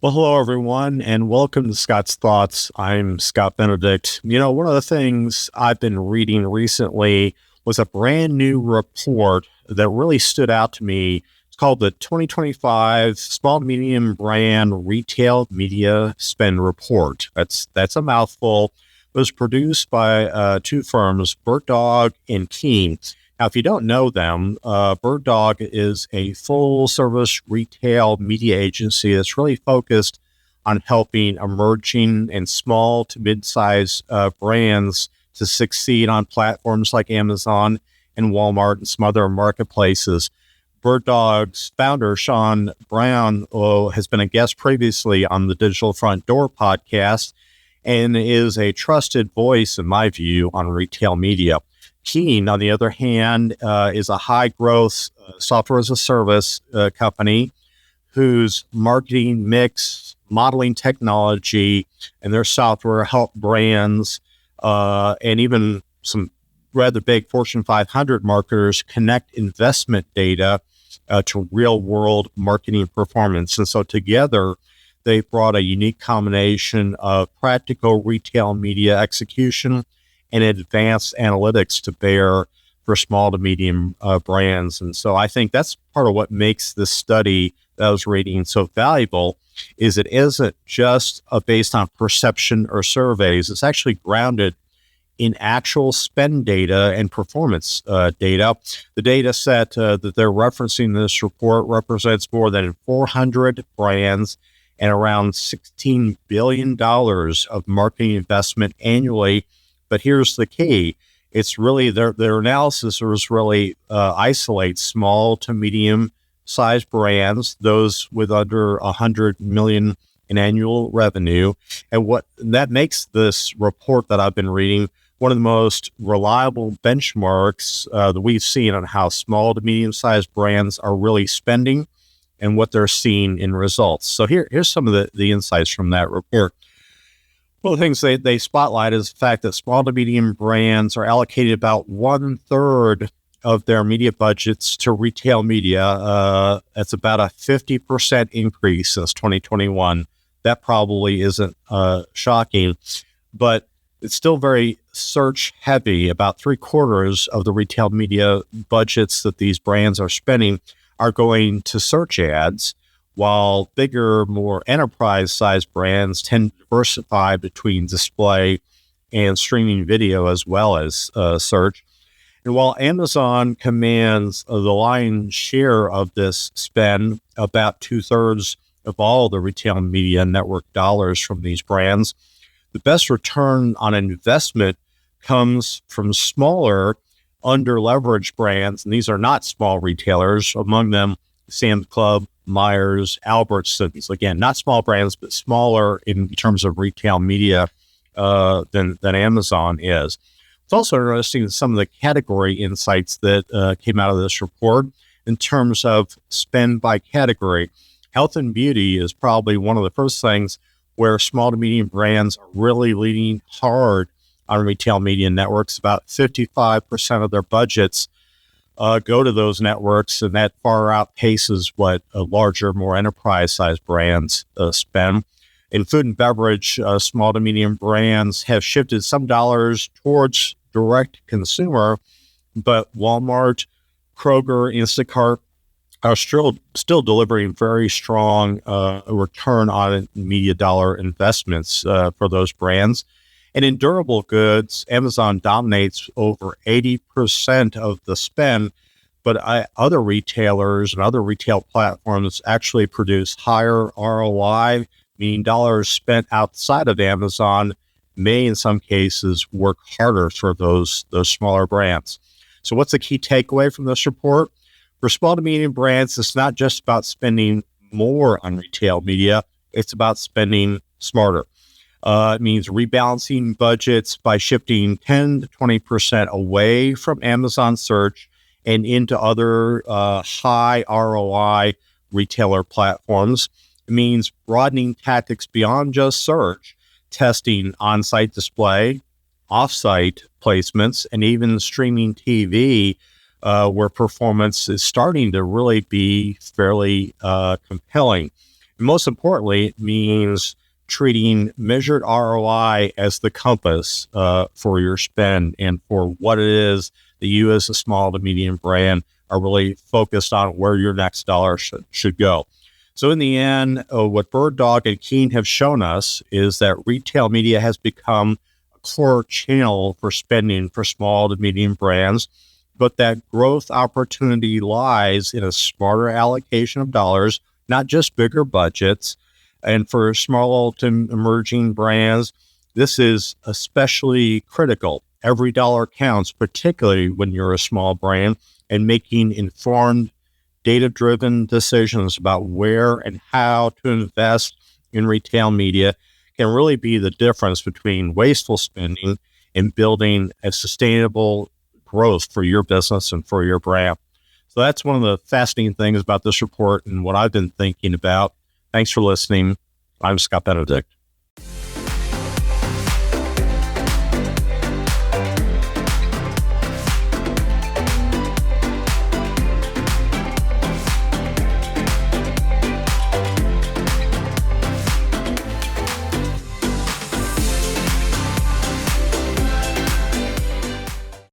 Well, hello, everyone, and welcome to Scott's Thoughts. I'm Scott Benedict. One of the things I've been reading recently was a brand new report that really stood out to me. It's called the 2025 Small to Medium Brand Retail Media Spend Report. That's a mouthful. It was produced by two firms, Bird Dog and Keen. Now, if you don't know them, Bird Dog is a full service retail media agency that's really focused on helping emerging and small to mid-size brands to succeed on platforms like Amazon and Walmart and some other marketplaces. Bird Dog's founder, Sean Brown, has been a guest previously on the Digital Front Door podcast and is a trusted voice, in my view, on retail media. Keen, on the other hand, is a high-growth software as a service company whose marketing mix, modeling technology, and their software help brands and even some rather big Fortune 500 marketers connect investment data to real-world marketing performance. And so together, they've brought a unique combination of practical retail media execution and advanced analytics to bear for small to medium brands. And so I think that's part of what makes this study that I was reading so valuable is it isn't just based on perception or surveys. It's actually grounded in actual spend data and performance data. The data set that they're referencing in this report represents more than 400 brands and around $16 billion of marketing investment annually. But here's the key. It's really their analysis was really isolate small to medium sized brands, those with under 100 million in annual revenue. And what that makes this report that I've been reading one of the most reliable benchmarks that we've seen on how small to medium sized brands are really spending and what they're seeing in results. So here's some of the insights from that report. One of the things they spotlight is the fact that small to medium brands are allocated about 1/3 of their media budgets to retail media. That's about a 50% increase since 2021. That probably isn't shocking, but it's still very search heavy. About 3/4 of the retail media budgets that these brands are spending are going to search ads, while bigger, more enterprise-sized brands tend to diversify between display and streaming video as well as search. And while Amazon commands the lion's share of this spend, about 2/3 of all the retail media network dollars from these brands, the best return on investment comes from smaller, under-leveraged brands, and these are not small retailers, among them Sam's Club, Myers, Albertsons. Again, not small brands, but smaller in terms of retail media than Amazon is. It's also interesting some of the category insights that came out of this report in terms of spend by category. Health and beauty is probably one of the first things where small to medium brands are really leaning hard on retail media networks. About 55% of their budgets go to those networks, and that far outpaces what larger, more enterprise-sized brands spend. In food and beverage, small to medium brands have shifted some dollars towards direct consumer, but Walmart, Kroger, Instacart are still delivering very strong return on media dollar investments for those brands. And in durable goods, Amazon dominates over 80% of the spend, but other retailers and other retail platforms actually produce higher ROI, meaning dollars spent outside of Amazon may in some cases work harder for those smaller brands. So what's the key takeaway from this report? For small to medium brands, it's not just about spending more on retail media, it's about spending smarter. It means rebalancing budgets by shifting 10 to 20% away from Amazon search and into other high ROI retailer platforms. It means broadening tactics beyond just search, testing on-site display, off-site placements, and even streaming TV, where performance is starting to really be fairly compelling. And most importantly, it means treating measured ROI as the compass for your spend and for what it is that you as a small to medium brand are really focused on where your next dollar should go. So in the end, what Bird Dog and Keen have shown us is that retail media has become a core channel for spending for small to medium brands, but that growth opportunity lies in a smarter allocation of dollars, not just bigger budgets. And for small to emerging brands, this is especially critical. Every dollar counts, particularly when you're a small brand, and making informed, data-driven decisions about where and how to invest in retail media can really be the difference between wasteful spending and building a sustainable growth for your business and for your brand. So that's one of the fascinating things about this report and what I've been thinking about. Thanks for listening. I'm Scott Benedict.